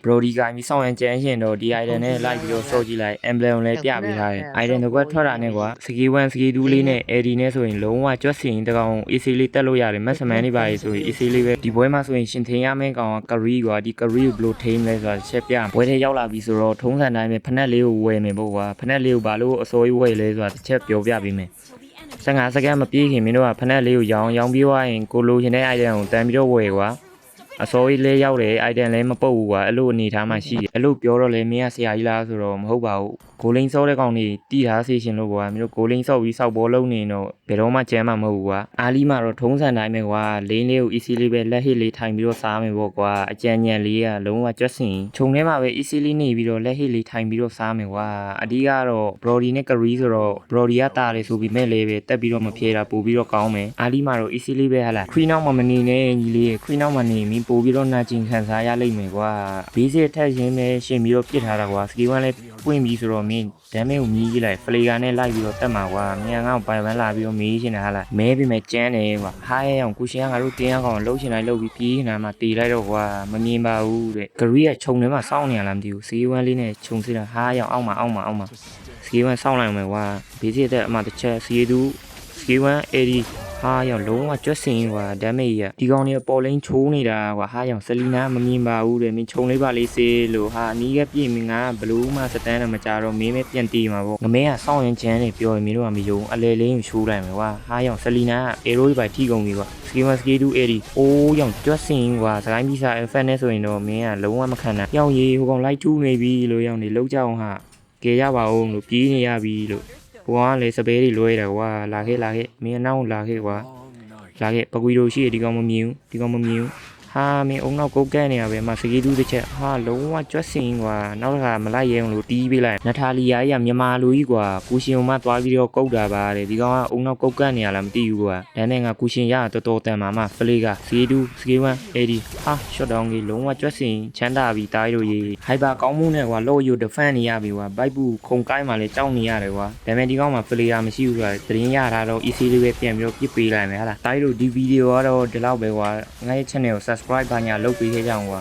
ဘရိုဒီကိုင်းပြီးစောင့်ရန်ကျန်းရှင်တော့ဒီ item နဲ့လိုက်ပြီးတော့စော့ကြည့်လိုက် emblem လည်းပြပေးထားတယ် item တစ်ခွက်ထွက်တာနဲ့ကွာစကီ1စကီ2လေးနဲ့ AD နဲ့ဆိုရင်လုံးဝကြွက်စင်တကောင် AC လေးတက်လို့ရတယ်မက်ဆမန်နေပါလေဆိုရင် AC လေးပဲဒီပွဲမှာဆိုရင်ရှင်ထင်းရမယ့်ကောင်ကကရီကွာဒီကရီကိုဘယ်လိုထိန်းလဲဆိုတာချက်ပြပွဲထဲရောက်လာပြီဆိုတော့ထုံးစံတိုင်းပဲဖက်နက်လေးကိုဝယ်မယ်ပေါ့ကွာဖက်နက်လေးကိုဘာလို့အစိုးရဝယ်လဲဆိုတာတစ်ချက်ပြောပြပေးမယ်15စက္ကန့်မပြည့်ခင်မင်းတို့ကဖက်နက်လေးကိုရောင်းပြီးသွားရင်ကိုလိုချင်တဲ့ item ကိုတန်ပြီးတော့ဝယ်ကွာအစိုးရလေးရောက်တယ် item လည်းမပုတ်ဘူးကွာအဲ့လိုအနေထားမှရှိတယ်အဲ့လိုပြောတော့လေမင်းကဆရာကြီးလားဆိုတော့မဟုတ်ပါဘူးဂိုလိန်စောတဲ့ကောင်တွေတီးထားစေရှင်လို့ကွာမင်းတို့ဂိုလိန်စောပြီးစောက်ဘောလုံးနေတော့ဘယ်တော့မှကျမ်းမှာမဟုတ်ဘူးကွာအားလီမှာတော့ထုံးစံတိုင်းပဲကွာလင်းလေးကို easy လေးပဲလက်ဟစ်လေးထိုင်ပြီးတော့စားမယ်ပေါ့ကွာအကြံဉာဏ်လေးကလုံးဝကျွတ်စင်ခြုံထဲမှာပဲ easy လေးနေပြီးတော့လက်ဟစ်လေးထိုင်ပြီးတော့စားမယ်ကွာအဓိကတော့ brody နဲ့ curry ဆိုတော့ brody ကတာတယ်ဆိုပြီးမဲ့လေးပဲတက်ပြီးတော့မဖြေတာပို့ပြီးတော့ကောင်းမယ်အားလီမှာတော့ easy လေးပဲဟာလား cream နောက်မှမနေနဲ့ညီလေး cream နောက်မှနေမင်းပို့ပြီးတော့နာကျင်ခံစားရလိမ့်မယ်ကွာ basic ထက်ရင်းပဲရှင်ပြီးတော့ပြစ်ထားတာကွာ skill 1လည်းပွင့်ပြီးဆိုတော့မင်းဒမ်းမဲကိုမြည်ကြည့်လိုက်ဖလေကာနဲ့လိုက်ပြီးတော့တက်မှာကွာမြန်ကောင်ပိုင်ပန်းလာပြီးတော့မေးချင်တာဟာလားမဲပြီးမဲ့ကျန်းတယ်ကွာဟားရဲအောင်ကိုရှင်ကငါတို့တင်းအောင်လှုပ်ချင်တိုင်းလှုပ်ပြီးပြေးနေတာမှတီလိုက်တော့ကွာမမြင်ပါဘူးတဲ့ဂရီကခြုံထဲမှာစောင့်နေရလားမသိဘူးစီဝမ်းလေးနဲ့ခြုံစစ်တာဟားရအောင်အောက်မှာစီဝမ်းစောင့်လိုက်မယ်ကွာဘေးစီတဲ့အမှတစ်ချက်စီတူစီဝမ်း80ဟားရောက်လုံးဝကျွတ်စင်ကွာဒမ်းမေးကြီးဒီကောင်တွေပေါ်လိန်ချိုးနေတာကွာဟားရောက်ဆလီနာမမြင်ပါဘူးတဲ့မင်းခြုံလေးပါလေးစေးလို့ဟာအနီးကပြည့်မင်းငါဘလူးမှစတန်းတော့မကြတော့မင်းပဲပြန်တီးမှာပေါ့ငမဲကစောင့်ရင်ချမ်းနေပြောရင်မင်းတို့ကမယုံအလဲလေးကိုချိုးလိုက်မယ်ကွာဟားရောက်ဆလီနာကအေရိုးကြီးပါထိကုန်ပြီကွာစကီမစကီတူ80အိုးရောက်ကျွတ်စင်ကွာစကိုင်းပြီးစားဖက်နဲ့ဆိုရင်တော့မင်းကလုံးဝမခံနိုင်ရောက်ရေးဟိုကောင်လိုက်ထူးနေပြီလို့ရောက်နေလောက်ကြအောင်ဟာကဲရပါဦးလို့ပြေးနေရပြီလို့ဟိုကလေစပယ်တွေလွဲတယ်ကွာလာခဲ့မင်းအနောက်လာခဲ့ကွာလာခဲ့ပကွီတို့ရှိဒီကောင်မမြင်ဘူးဟာမင်းအုံနောက်ကုတ်ကဲနေရပဲမစကီတူတစ်ချက်ဟာလုံးဝကျွတ်စင်ကွာနောက်တစ်ခါမလိုက်ရဲအောင်လို့တီးပေးလိုက်နထာလီယာကြီးကမြန်မာလူကြီးကွာကူရှင်မှသွားပြီးတော့ကုတ်တာပါတဲ့ဒီကောင်ကအုံနောက်ကုတ်ကဲနေရလားမသိဘူးကွာဒါနဲ့ငါကူရှင်ရတော်တော်တန်ပါမှဖလေးကစကီတူစကီ1 80ဟာရှော့ဒေါင်းကြီးလုံးဝကျွတ်စင်ချမ်းသာပြီးတားလို့ရေးဟိုက်ပါကောင်းမှုနဲ့ကွာလော့ယူဒဖန်နေရပြီကွာဘိုက်ဘူးခုံကိုင်းမှလည်းကြောက်နေရတယ်ကွာဒါပေမဲ့ဒီကောင်မှာဖလေးကမရှိဘူးကွာသတင်းရတာတော့ easy လေးပဲပြန်ပြီးတော့ပြစ်ပေးလိုက်မယ်ဟာလားတားလို့ဒီဗီဒီယိုကတော့ဒီလောက်ပဲကွာငါရဲ့ channel ကို subscribe ဘာညာလုပ်ပေးခဲ့ကြအောင်ကွာ